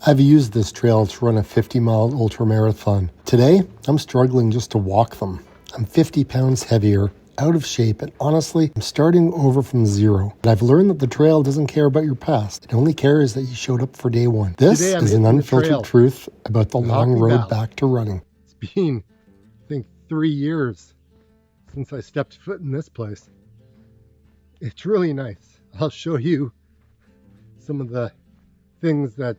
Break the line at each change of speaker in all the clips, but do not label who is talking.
I've used this trail to run a 50-mile ultramarathon. Today, I'm struggling just to walk them. I'm 50 pounds heavier, out of shape, and honestly, I'm starting over from zero. But I've learned that the trail doesn't care about your past. It only cares that you showed up for day one. This is an unfiltered truth about the long road back to running.
It's been, I think, 3 years since I stepped foot in this place. It's really nice. I'll show you some of the things that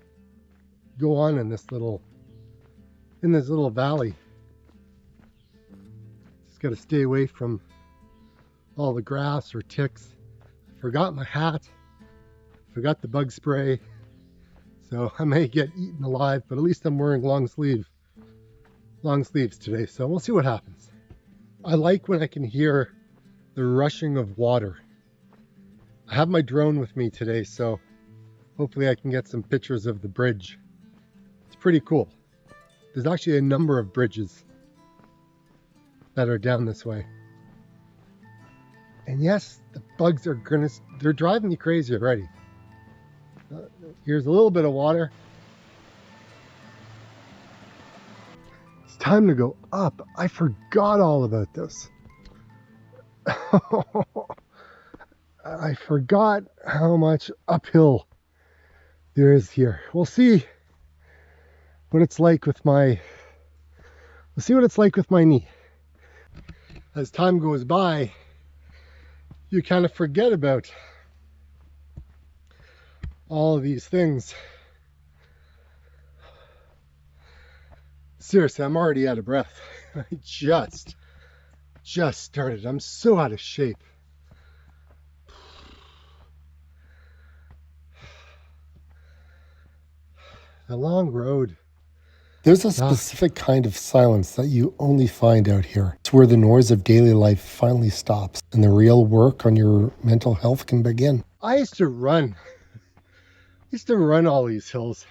go on in this little valley. Just got to stay away from all the grass or ticks. Forgot my hat, forgot the bug spray, so I may get eaten alive, but at least I'm wearing long sleeves today, so we'll see what happens. I like when I can hear the rushing of water. I have my drone with me today, so hopefully I can get some pictures of the bridge. It's pretty cool. There's actually a number of bridges that are down this way. And yes, the bugs are they're driving me crazy already. Here's a little bit of water. It's time to go up. I forgot all about this. I forgot how much uphill there is here. We'll see what it's like with my knee. As time goes by, you kind of forget about all of these things. Seriously, I'm already out of breath. I just started. I'm so out of shape. The long road.
There's a specific kind of silence that you only find out here. It's where the noise of daily life finally stops and the real work on your mental health can begin.
I used to run all these hills.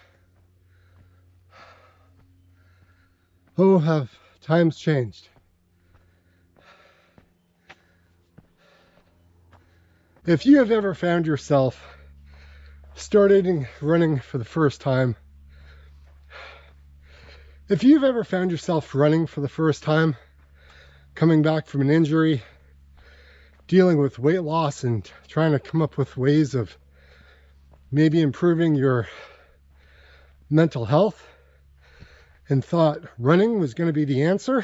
Oh, have times changed. If you have ever found yourself starting running for the first time, coming back from an injury, dealing with weight loss and trying to come up with ways of maybe improving your mental health, and thought running was going to be the answer,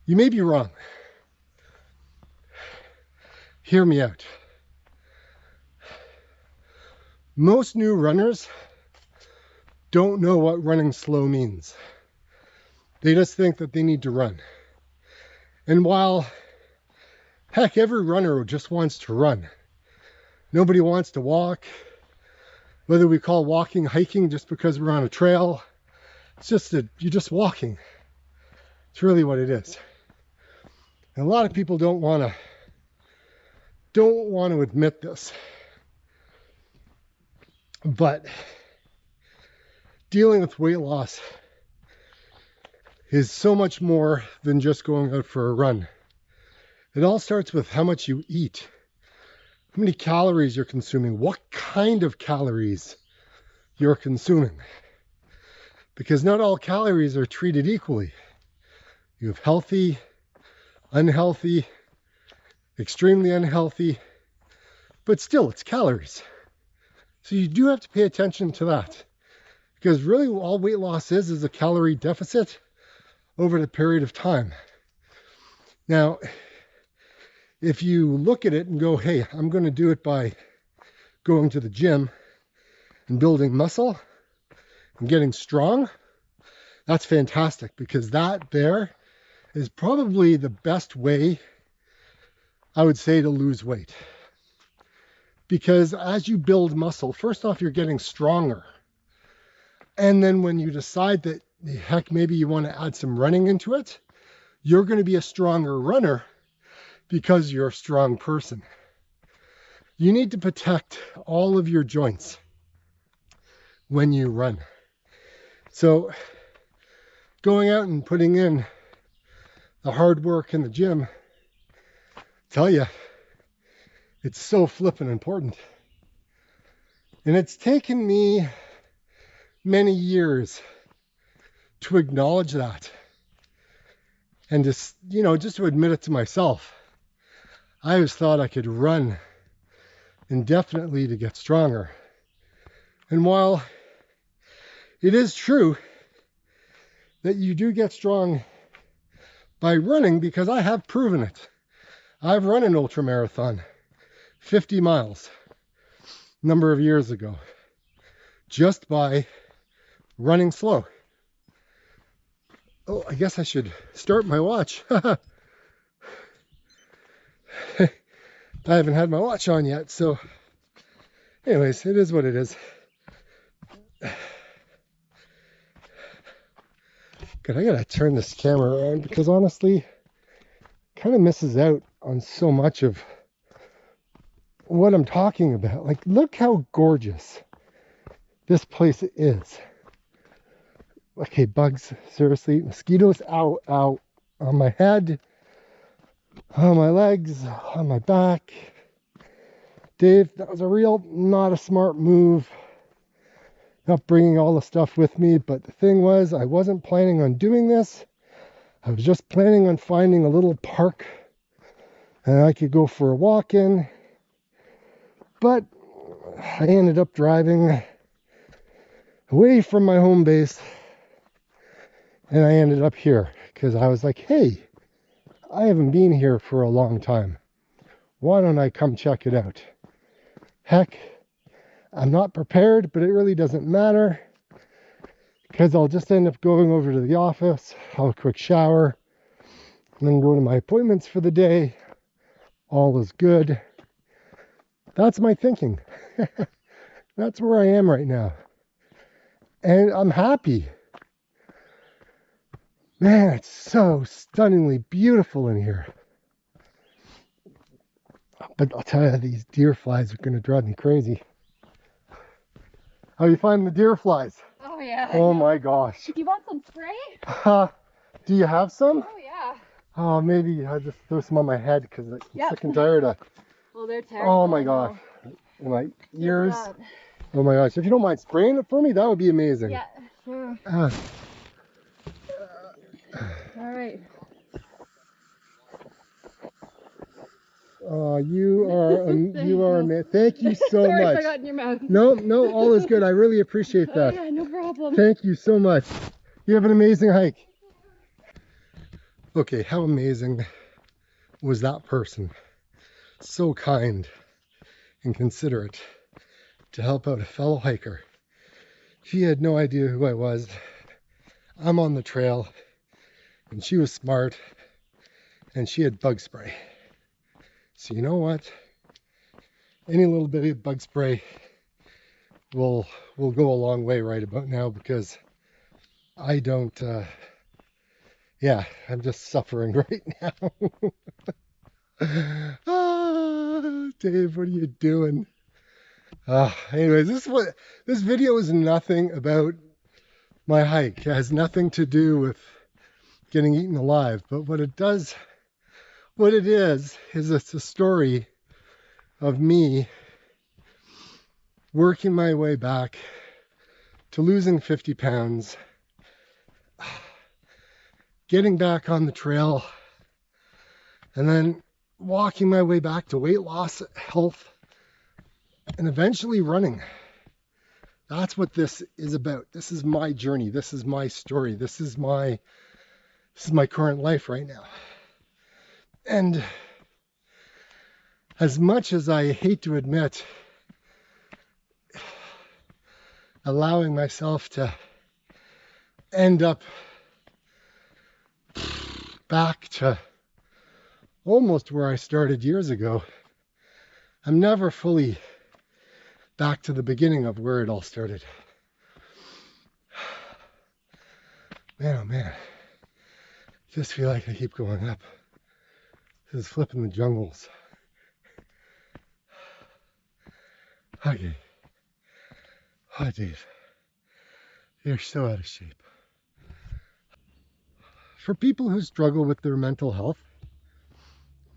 you may be wrong. Hear me out. Most new runners don't know what running slow means. They just think that they need to run. And while, heck, every runner just wants to run. Nobody wants to walk. Whether we call walking hiking just because we're on a trail, it's just that you're just walking. It's really what it is. And a lot of people don't want to admit this. But dealing with weight loss is so much more than just going out for a run. It all starts with how much you eat, how many calories you're consuming, what kind of calories you're consuming. Because not all calories are treated equally. You have healthy, unhealthy, extremely unhealthy, but still it's calories. So you do have to pay attention to that. Because really all weight loss is a calorie deficit over the period of time. Now, if you look at it and go, hey, I'm going to do it by going to the gym and building muscle and getting strong, that's fantastic, because that there is probably the best way, I would say, to lose weight. Because as you build muscle, first off, you're getting stronger. And then when you decide that, heck, maybe you want to add some running into it, you're going to be a stronger runner because you're a strong person. You need to protect all of your joints when you run. So going out and putting in the hard work in the gym, tell you, it's so flippin' important. And it's taken me many years to acknowledge that. And just, just to admit it to myself. I always thought I could run indefinitely to get stronger. And while it is true that you do get strong by running, because I have proven it. I've run an ultra marathon, 50 miles, a number of years ago, just by running slow. Oh, I guess I should start my watch. I haven't had my watch on yet, so anyways, it is what it is. Good, I gotta turn this camera around because honestly, it kind of misses out on so much of what I'm talking about. Like, look how gorgeous this place is. Okay, bugs, seriously, mosquitoes, ow, ow, on my head, on my legs, on my back. Dave, that was not a smart move. Not bringing all the stuff with me, but the thing was, I wasn't planning on doing this. I was just planning on finding a little park and I could go for a walk in. But I ended up driving away from my home base and I ended up here because I was like, hey, I haven't been here for a long time. Why don't I come check it out? Heck, I'm not prepared, but it really doesn't matter because I'll just end up going over to the office, have a quick shower, and then go to my appointments for the day. All is good. That's my thinking. That's where I am right now. And I'm happy. Man, it's so stunningly beautiful in here. But I'll tell you, these deer flies are going to drive me crazy. How you finding the deer flies?
Oh yeah.
Oh my gosh.
Do you want some spray?
Do you have some?
Oh yeah.
Oh, maybe I'll just throw some on my head because I'm sick and tired of.
Well, they're terrible.
Oh my gosh. In my ears. Oh my gosh. If you don't mind spraying it for me, that would be amazing.
Yeah, sure. All right.
You are amazing. Thank you so
Sorry
much.
if I got in your mouth.
No, all is good. I really appreciate that.
Oh, yeah, no problem.
Thank you so much. You have an amazing hike. Okay, how amazing was that person? So kind and considerate to help out a fellow hiker. She had no idea who I was. I'm on the trail, and she was smart, and she had bug spray. So you know what? Any little bit of bug spray will go a long way right about now because I don't, I'm just suffering right now. Dave, what are you doing? Anyways, this video is nothing about my hike. It has nothing to do with getting eaten alive, but what it is it's a story of me working my way back to losing 50 pounds, getting back on the trail, and then walking my way back to weight loss, health, and eventually running. That's what this is about. This is my journey. This is my story. This is my current life right now. And as much as I hate to admit, allowing myself to end up back to almost where I started years ago, I'm never fully back to the beginning of where it all started. Man, oh man, I just feel like I keep going up. This is flipping the jungles. Okay. Oh, Dave, you're so out of shape. For people who struggle with their mental health,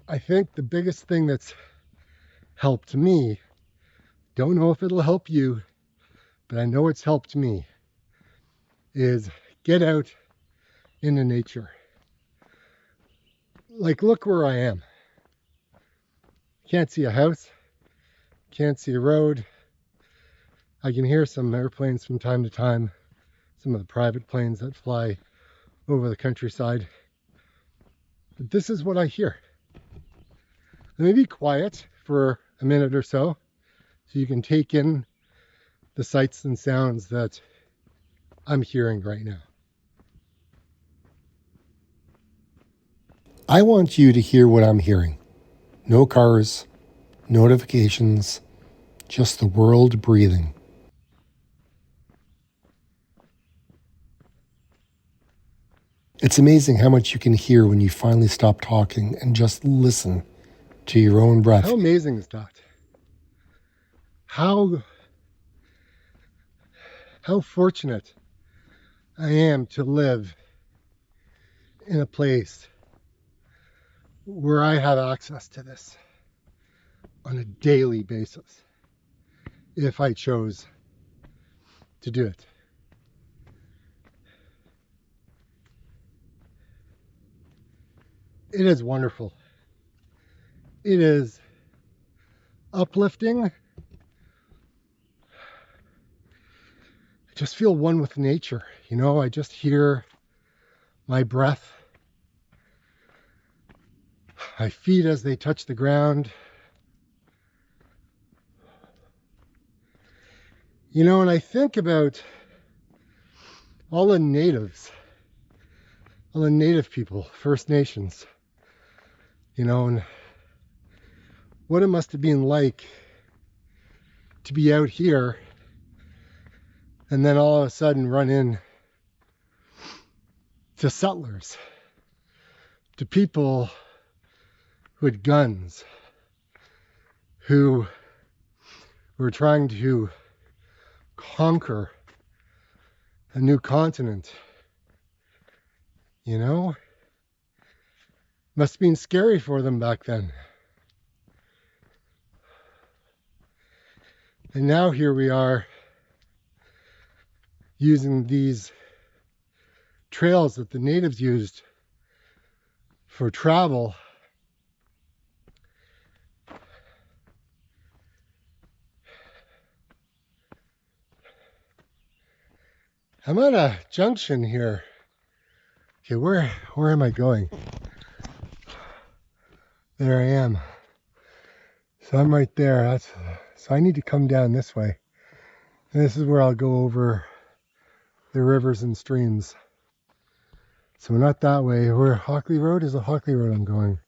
I think the biggest thing that's helped me don't know if it'll help you, but I know it's helped me, is get out into nature. Like, look where I am. Can't see a house, can't see a road. I can hear some airplanes from time to time, some of the private planes that fly over the countryside. But this is what I hear. Let me be quiet for a minute or so you can take in the sights and sounds that I'm hearing right now.
I want you to hear what I'm hearing. No cars, notifications, just the world breathing. It's amazing how much you can hear when you finally stop talking and just listen to your own breath.
How amazing is that? How fortunate I am to live in a place where I have access to this on a daily basis, if I chose to do it. It is wonderful. It is uplifting. I just feel one with nature. You know, I just hear my breath, my feet as they touch the ground. You know, and I think about all the natives, all the native people, First Nations, you know, and what it must have been like to be out here and then all of a sudden run in to settlers, to people who had guns, who were trying to conquer a new continent. You know, must have been scary for them back then. And now here we are using these trails that the natives used for travel. I'm at a junction here. Okay, where am I going? There I am. So I'm right there. So I need to come down this way. And this is where I'll go over the rivers and streams. So not that way. Where Hockley Road is the Hockley Road I'm going.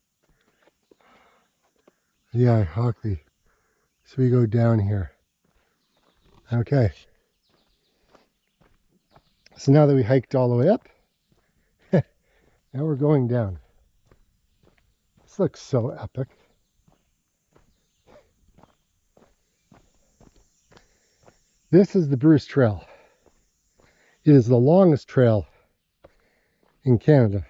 Yeah, Hockley. So we go down here. Okay. So now that we hiked all the way up, now we're going down. This looks so epic. This is the Bruce Trail. It is the longest trail in Canada.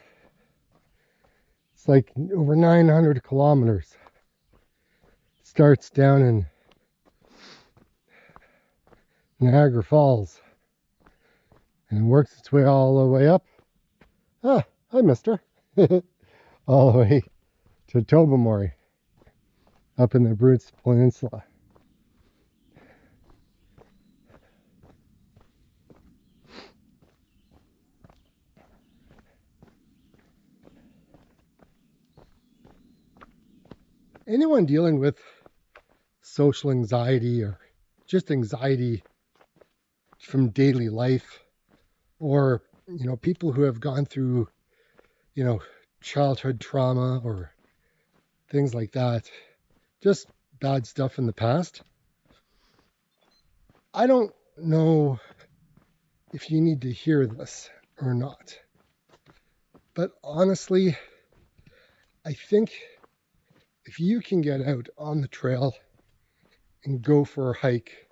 It's like over 900 kilometers. It starts down in Niagara Falls and works its way all the way up. Ah, hi mister. All the way to Tobermory up in the Bruce Peninsula. Anyone dealing with social anxiety or just anxiety from daily life, or you know, people who have gone through, you know, childhood trauma or things like that, just bad stuff in the past, I don't know if you need to hear this or not, but honestly, I think if you can get out on the trail and go for a hike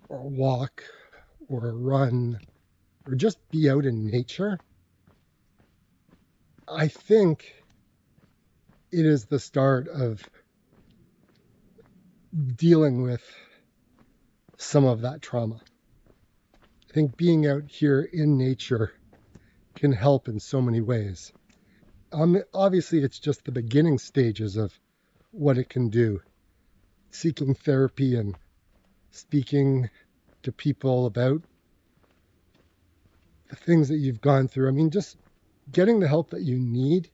or a walk or a run or just be out in nature, I think it is the start of dealing with some of that trauma. I think being out here in nature can help in so many ways. Obviously, it's just the beginning stages of what it can do. Seeking therapy and speaking to people about the things that you've gone through. I mean, just getting the help that you need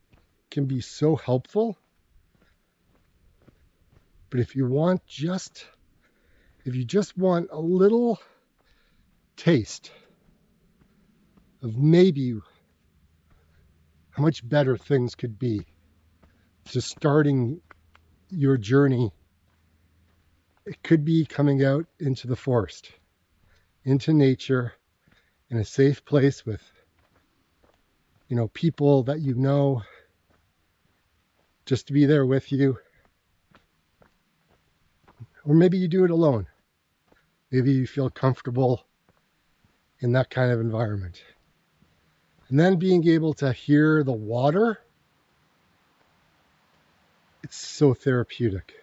can be so helpful. But if you just want a little taste of maybe how much better things could be, just starting your journey, it could be coming out into the forest, into nature, in a safe place with, people that you know, just to be there with you. Or maybe you do it alone. Maybe you feel comfortable in that kind of environment. And then being able to hear the water, it's so therapeutic.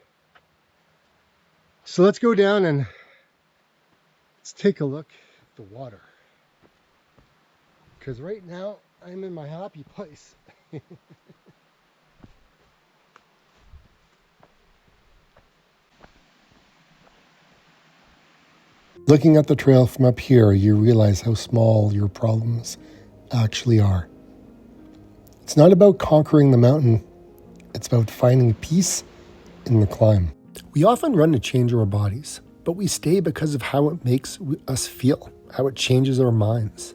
So let's go down and let's take a look at the water. Because right now I'm in my happy place.
Looking at the trail from up here, you realize how small your problems actually are. It's not about conquering the mountain, it's about finding peace in the climb. We often run to change our bodies, but we stay because of how it makes us feel, how it changes our minds.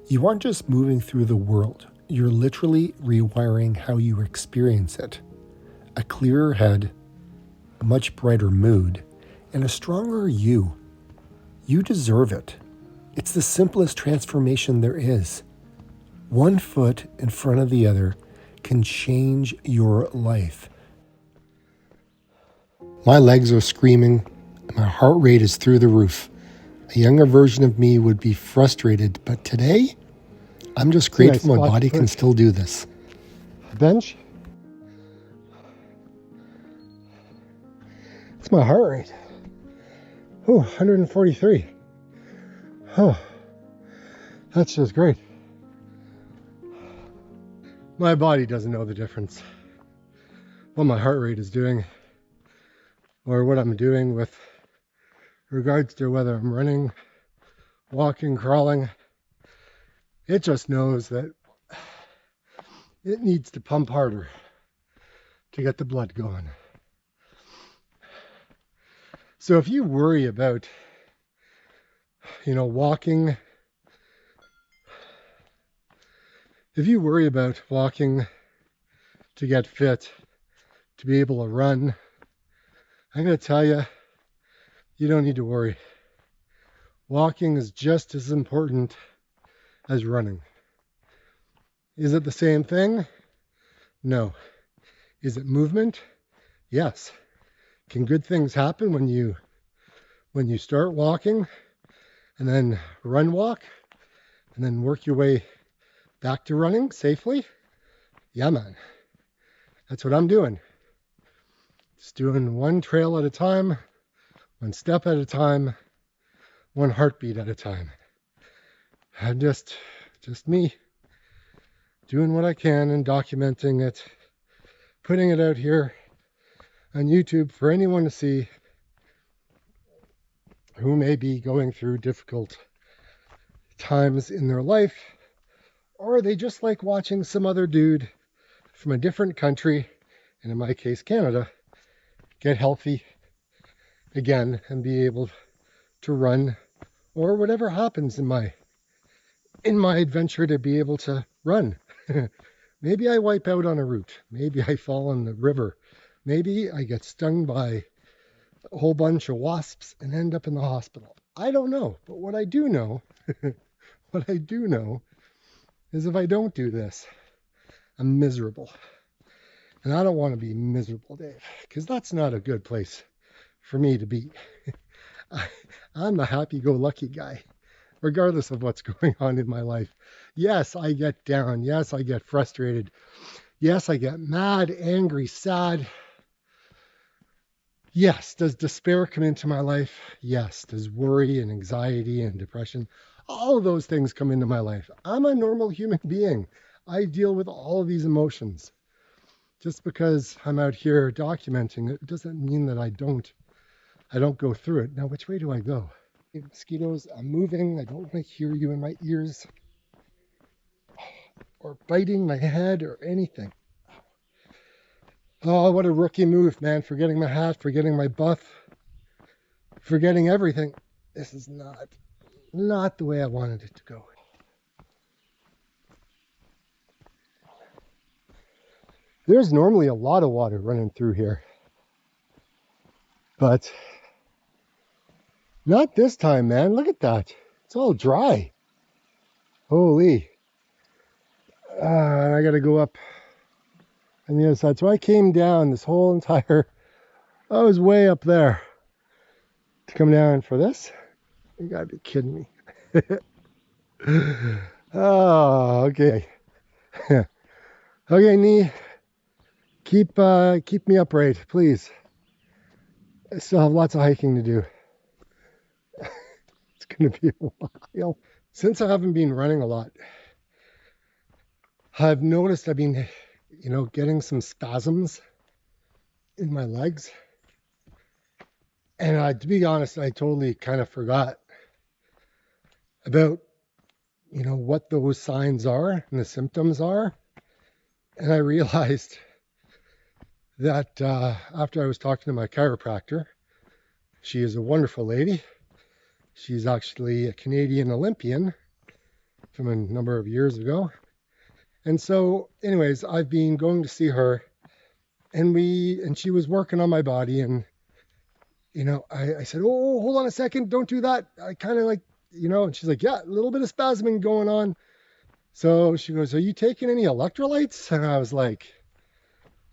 You aren't just moving through the world, you're literally rewiring how you experience it. A clearer head, a much brighter mood, and a stronger you. You deserve it. It's the simplest transformation there is. One foot in front of the other can change your life. My legs are screaming, and my heart rate is through the roof. A younger version of me would be frustrated, but today, I'm just grateful my body can still do this.
Bench. It's my heart rate. Oh, 143. Oh, that's just great. My body doesn't know the difference. What my heart rate is doing or what I'm doing with regards to whether I'm running, walking, crawling. It just knows that it needs to pump harder to get the blood going. So if you worry about, walking, if you worry about walking to get fit, to be able to run, I'm going to tell you, you don't need to worry. Walking is just as important as running. Is it the same thing? No. Is it movement? Yes. Can good things happen when you start walking and then walk and then work your way back to running safely? Yeah, man. That's what I'm doing. Just doing one trail at a time, one step at a time, one heartbeat at a time. I'm just me doing what I can and documenting it, putting it out here on YouTube for anyone to see who may be going through difficult times in their life, or they just like watching some other dude from a different country, and in my case Canada, get healthy again and be able to run, or whatever happens in my adventure to be able to run. Maybe I wipe out on a route. Maybe I fall in the river. Maybe I get stung by a whole bunch of wasps and end up in the hospital. I don't know. But what I do know, is if I don't do this, I'm miserable. And I don't want to be miserable, Dave, because that's not a good place for me to be. I'm a happy-go-lucky guy, regardless of what's going on in my life. Yes, I get down. Yes, I get frustrated. Yes, I get mad, angry, sad. Yes. Does despair come into my life? Yes. Does worry and anxiety and depression, all of those things come into my life? I'm a normal human being. I deal with all of these emotions. Just because I'm out here documenting it doesn't mean that I don't go through it. Now, which way do I go? Hey, mosquitoes, I'm moving. I don't want to hear you in my ears or biting my head or anything. Oh, what a rookie move, man. Forgetting my hat, forgetting my buff, forgetting everything. This is not the way I wanted it to go. There's normally a lot of water running through here, but not this time, man. Look at that. It's all dry. Holy. And I got to go up on the other side. So I came down this whole entire, I was way up there to come down for this. You gotta be kidding me. Oh, okay. Okay, knee. Keep me upright, please. I still have lots of hiking to do. It's gonna be a while. Since I haven't been running a lot, I've noticed I've been, getting some spasms in my legs. And to be honest, I totally kind of forgot about, what those signs are and the symptoms are. And I realized that after I was talking to my chiropractor, she is a wonderful lady. She's actually a Canadian Olympian from a number of years ago. And so, anyways, I've been going to see her, and she was working on my body, and I said, oh, hold on a second, don't do that. I kind of like, and she's like, yeah, a little bit of spasming going on. So she goes, are you taking any electrolytes? And I was like,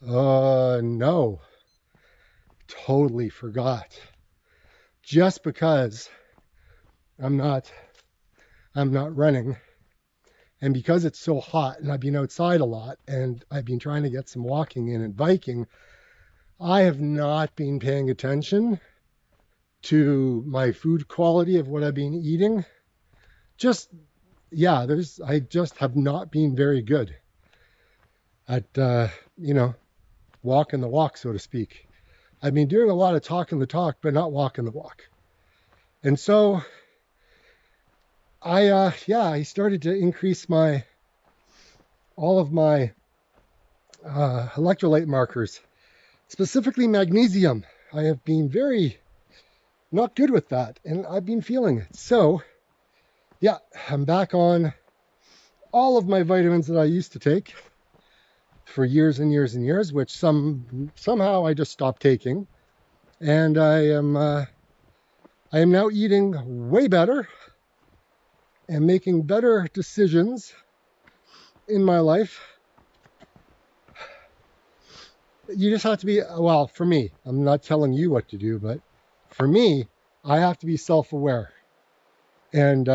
no, totally forgot. Just because I'm not running, and because it's so hot and I've been outside a lot and I've been trying to get some walking in and biking, I have not been paying attention to my food quality of what I've been eating. I just have not been very good at, walking the walk, so to speak. I've been doing a lot of talking the talk, but not walking the walk. And so I started to increase all of my electrolyte markers, specifically magnesium. I have been very not good with that, and I've been feeling it. So, yeah, I'm back on all of my vitamins that I used to take for years and years and years, which somehow I just stopped taking. And I am now eating way better and making better decisions in my life. You just have to be, well, for me, I'm not telling you what to do, but for me, I have to be self-aware and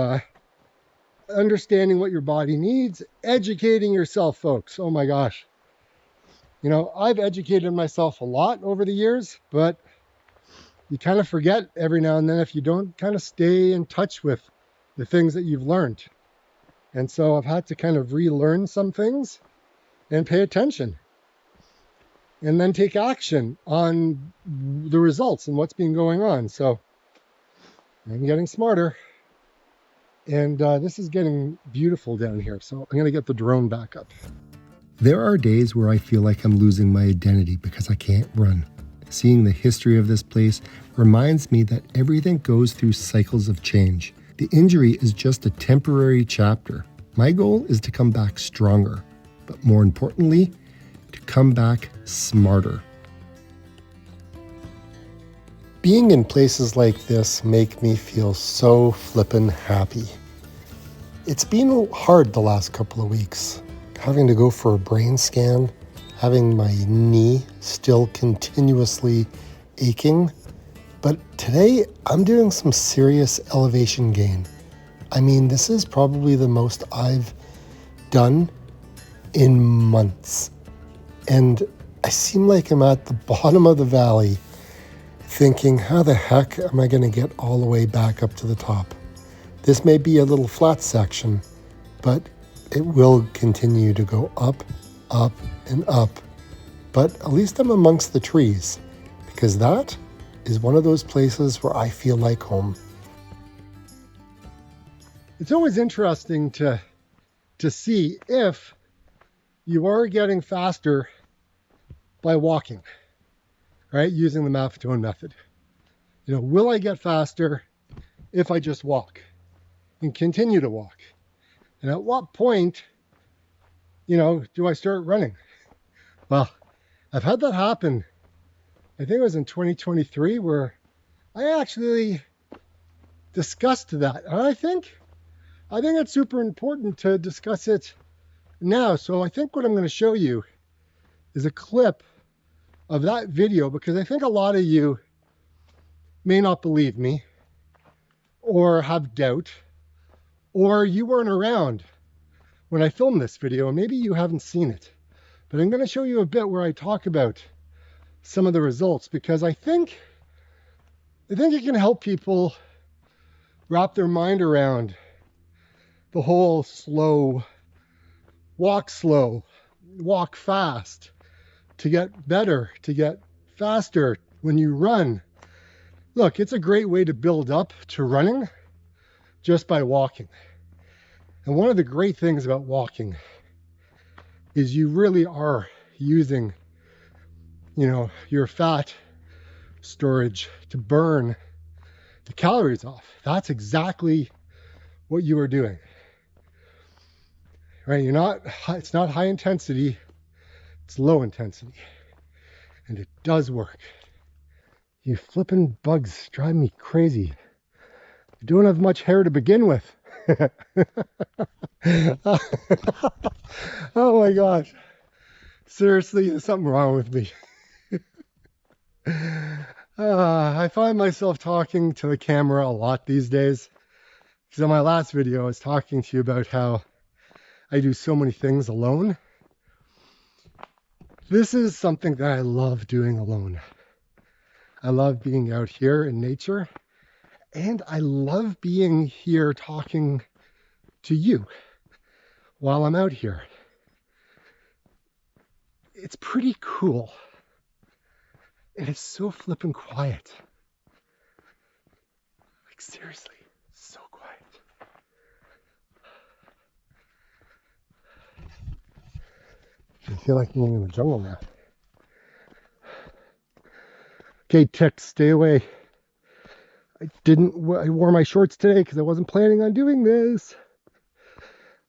understanding what your body needs, educating yourself, folks. Oh my gosh. I've educated myself a lot over the years, but you kind of forget every now and then if you don't kind of stay in touch with the things that you've learned. And so I've had to kind of relearn some things and pay attention and then take action on the results and what's been going on. So I'm getting smarter, and this is getting beautiful down here. So I'm going to get the drone back up.
There are days where I feel like I'm losing my identity because I can't run. Seeing the history of this place reminds me that everything goes through cycles of change. The injury is just a temporary chapter. My goal is to come back stronger, but more importantly, to come back smarter. Being in places like this make me feel so flippin' happy. It's been hard the last couple of weeks. Having to go for a brain scan, having my knee still continuously aching. But today, I'm doing some serious elevation gain. I mean, this is probably the most I've done in months. And I seem like I'm at the bottom of the valley, thinking, how the heck am I going to get all the way back up to the top? This may be a little flat section, but it will continue to go up, up, and up. But at least I'm amongst the trees, because that is one of those places where I feel like home.
It's always interesting to see if you are getting faster by walking, right? Using the Maffetone method. You know, will I get faster if I just walk and continue to walk? And at what point, you know, do I start running? Well, I've had that happen. I think it was in 2023 where I actually discussed that. And I think it's super important to discuss it now. So I think what I'm going to show you is a clip of that video, because I think a lot of you may not believe me or have doubt, or you weren't around when I filmed this video and maybe you haven't seen it. But I'm going to show you a bit where I talk about some of the results, because I think it can help people wrap their mind around the whole slow, walk fast, to get better, to get faster when you run. Look, it's a great way to build up to running just by walking. And one of the great things about walking is you really are using, you know, your fat storage to burn the calories off. That's exactly what you are doing, right? It's not high intensity, it's low intensity, and it does work. You flipping bugs drive me crazy. You don't have much hair to begin with. Oh my gosh. Seriously, there's something wrong with me. I find myself talking to the camera a lot these days. Because in my last video, I was talking to you about how I do so many things alone. This is something that I love doing alone. I love being out here in nature, and I love being here talking to you while I'm out here. It's pretty cool. And it's so flippin' quiet. Like seriously, so quiet. I feel like being in the jungle now. Okay, ticks, stay away. I wore my shorts today because I wasn't planning on doing this.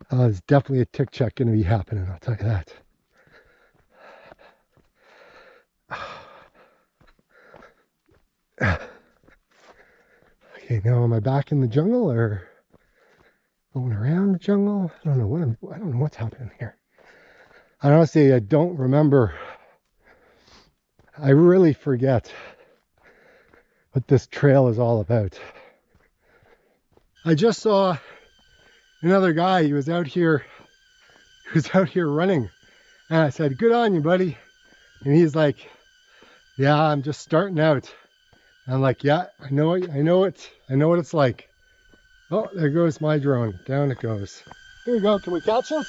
There's definitely a tick check going to be happening, I'll tell you that. Okay, now am I back in the jungle or going around the jungle? I don't know what's happening here. Honestly, I don't remember. I really forget what this trail is all about. I just saw another guy. He was out here running, and I said, "Good on you, buddy." And he's like, "Yeah, I'm just starting out." And I'm like, "Yeah, I know what it's like." Oh, there goes my drone. Down it goes. Here we go. Can we catch him?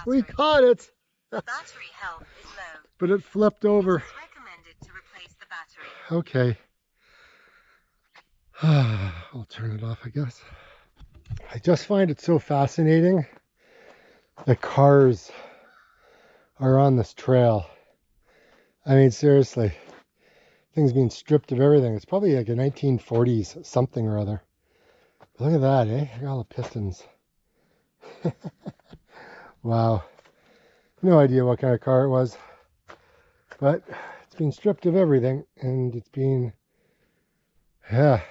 We caught it.
Battery health is low.
But it flipped over.
It is recommended to replace the battery.
Okay. I'll turn it off, I guess. I just find it so fascinating that cars are on this trail. I mean, seriously, things being stripped of everything. It's probably like a 1940s something or other. But look at that, eh? Look at all the pistons. Wow. No idea what kind of car it was. But it's been stripped of everything, and it's been, yeah.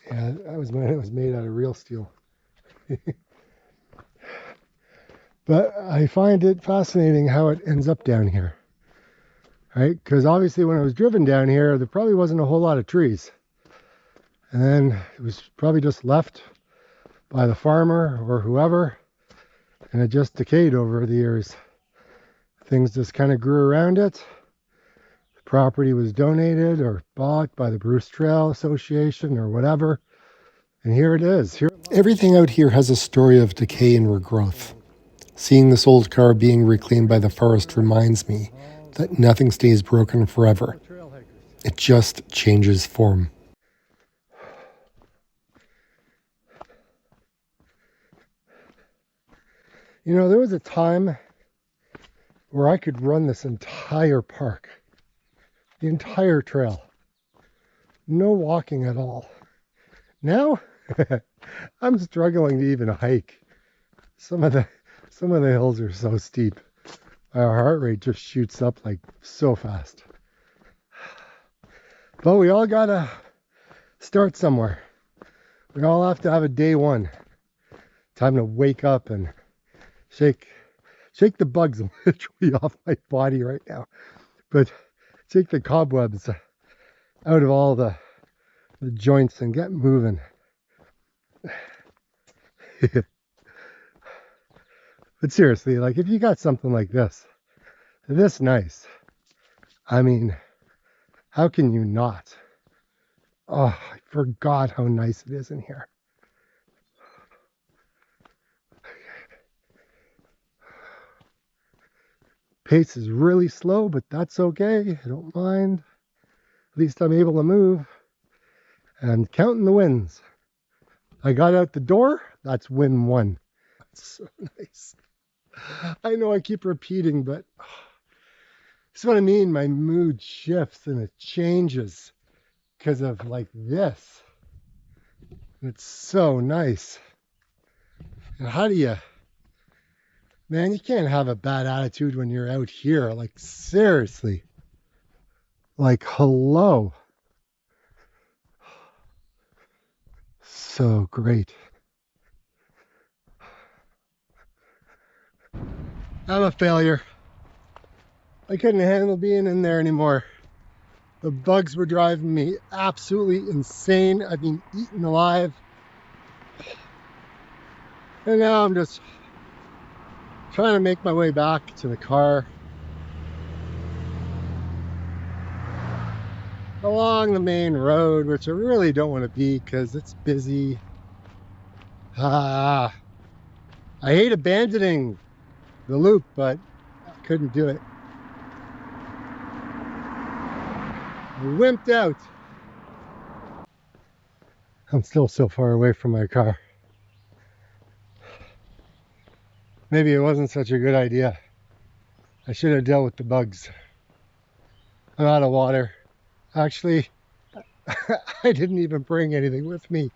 Yeah, that was when it was made out of real steel. But I find it fascinating how it ends up down here, right? Because obviously when it was driven down here, there probably wasn't a whole lot of trees. And then it was probably just left by the farmer or whoever, and it just decayed over the years. I Things just kind of grew around it. The property was donated or bought by the Bruce Trail Association or whatever. And here it is.
Everything out here has a story of decay and regrowth. Seeing this old car being reclaimed by the forest reminds me that nothing stays broken forever. It just changes form.
You know, there was a time where I could run this entire park, the entire trail, no walking at all. Now, I'm struggling to even hike. Some of the hills are so steep. Our heart rate just shoots up like so fast. But we all gotta start somewhere. We all have to have a day one. Time to wake up and shake the bugs literally off my body right now. But take the cobwebs out of all the joints and get moving. But seriously, like if you got something like this nice, I mean, how can you not? Oh, I forgot how nice it is in here. Pace is really slow, but that's okay. I don't mind. At least I'm able to move. And counting the wins. I got out the door. That's win one. That's so nice. I know I keep repeating, but that's what I mean. My mood shifts and it changes because of like this. It's so nice. And how do you, man, you can't have a bad attitude when you're out here. Like seriously. Like hello. So great. I'm a failure. I couldn't handle being in there anymore. The bugs were driving me absolutely insane. I've been eaten alive. And now I'm just trying to make my way back to the car. Along the main road, which I really don't want to be because it's busy. I hate abandoning the loop, but I couldn't do it. I wimped out. I'm still so far away from my car. Maybe it wasn't such a good idea. I should have dealt with the bugs. I'm out of water. Actually, I didn't even bring anything with me.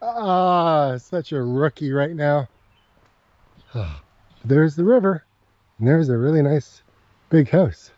Such a rookie right now. There's the river, and there's a really nice big house.